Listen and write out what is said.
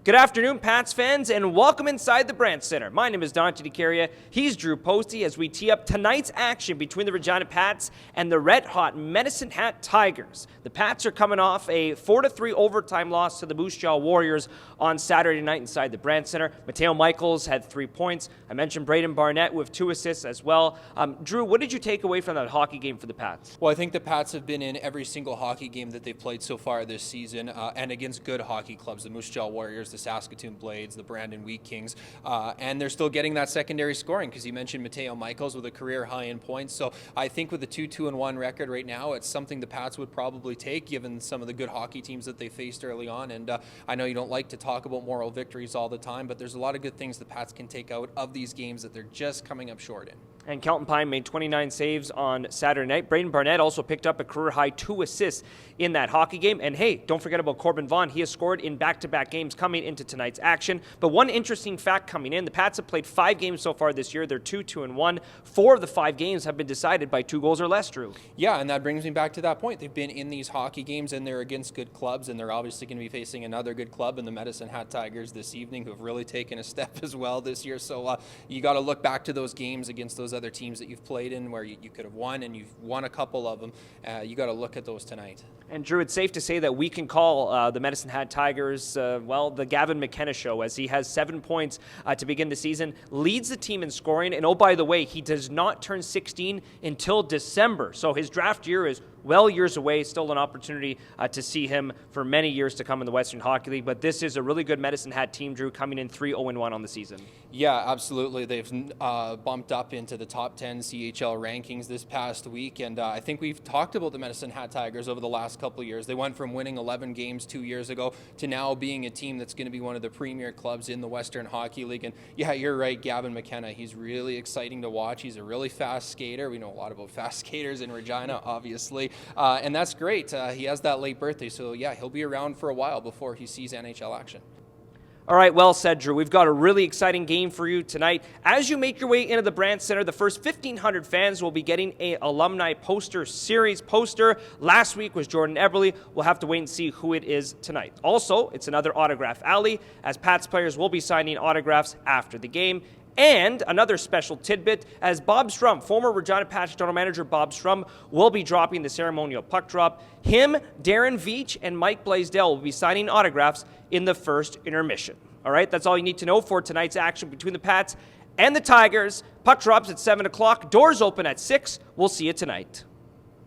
Good afternoon, Pats fans, and welcome inside the Brandt Center. My name is Dante DeCaria. He's Drew Posty as we tee up tonight's action between the Regina Pats and the red-hot Medicine Hat Tigers. The Pats are coming off a 4-3 overtime loss to the Moose Jaw Warriors on Saturday night inside the Brandt Center. Mateo Michaels had 3 points. I mentioned Braden Barnett with 2 assists as well. Drew, what did you take away from that hockey game for the Pats? Well, I think the Pats have been in every single hockey game that they've played so far this season, and against good hockey clubs, the Moose Jaw Warriors, the Saskatoon Blades, the Brandon Wheat Kings, and they're still getting that secondary scoring because you mentioned Mateo Michaels with a career high in points. So I think with a 2-2-1 record right now, it's something the Pats would probably take given some of the good hockey teams that they faced early on. And I know you don't like to talk about moral victories all the time, but there's a lot of good things the Pats can take out of these games that they're just coming up short in. And Kelton Pine made 29 saves on Saturday night. Braden Barnett also picked up a career-high 2 assists in that hockey game. And hey, don't forget about Corbin Vaughn. He has scored in back-to-back games coming into tonight's action. But one interesting fact coming in, the Pats have played 5 games so far this year. They're 2-2-1. 4 of the 5 games have been decided by 2 goals or less, Drew. Yeah, and that brings me back to that point. They've been in these hockey games, and they're against good clubs, and they're obviously going to be facing another good club in the Medicine Hat Tigers this evening, who have really taken a step as well this year. So you got to look back to those games against those other teams that you've played in where you could have won, and you've won a couple of them. You got to look at those tonight. And Drew, it's safe to say that we can call the Medicine Hat Tigers, the Gavin McKenna show, as he has 7 points to begin the season, leads the team in scoring. And oh, by the way, he does not turn 16 until December. So his draft year is well years away, still an opportunity to see him for many years to come in the Western Hockey League. But this is a really good Medicine Hat team, Drew, coming in 3-0-1 on the season. Yeah, absolutely. They've bumped up into the top 10 CHL rankings this past week. And I think we've talked about the Medicine Hat Tigers over the last couple of years. They went from winning 11 games 2 years ago to now being a team that's going to be one of the premier clubs in the Western Hockey League. And yeah, you're right, Gavin McKenna. He's really exciting to watch. He's a really fast skater. We know a lot about fast skaters in Regina, obviously. And that's great. He has that late birthday, so yeah, he'll be around for a while before he sees NHL action. All right, well said, Drew. We've got a really exciting game for you tonight. As you make your way into the Brandt Center, the first 1,500 fans will be getting an alumni poster series poster. Last week was Jordan Eberle. We'll have to wait and see who it is tonight. Also, it's another autograph alley, as Pats players will be signing autographs after the game. And another special tidbit, as Bob Strum, former Regina Pats general manager Bob Strum, will be dropping the ceremonial puck drop. Him, Darren Veach, and Mike Blaisdell will be signing autographs in the first intermission. All right, that's all you need to know for tonight's action between the Pats and the Tigers. Puck drops at 7 o'clock. Doors open at 6. We'll see you tonight.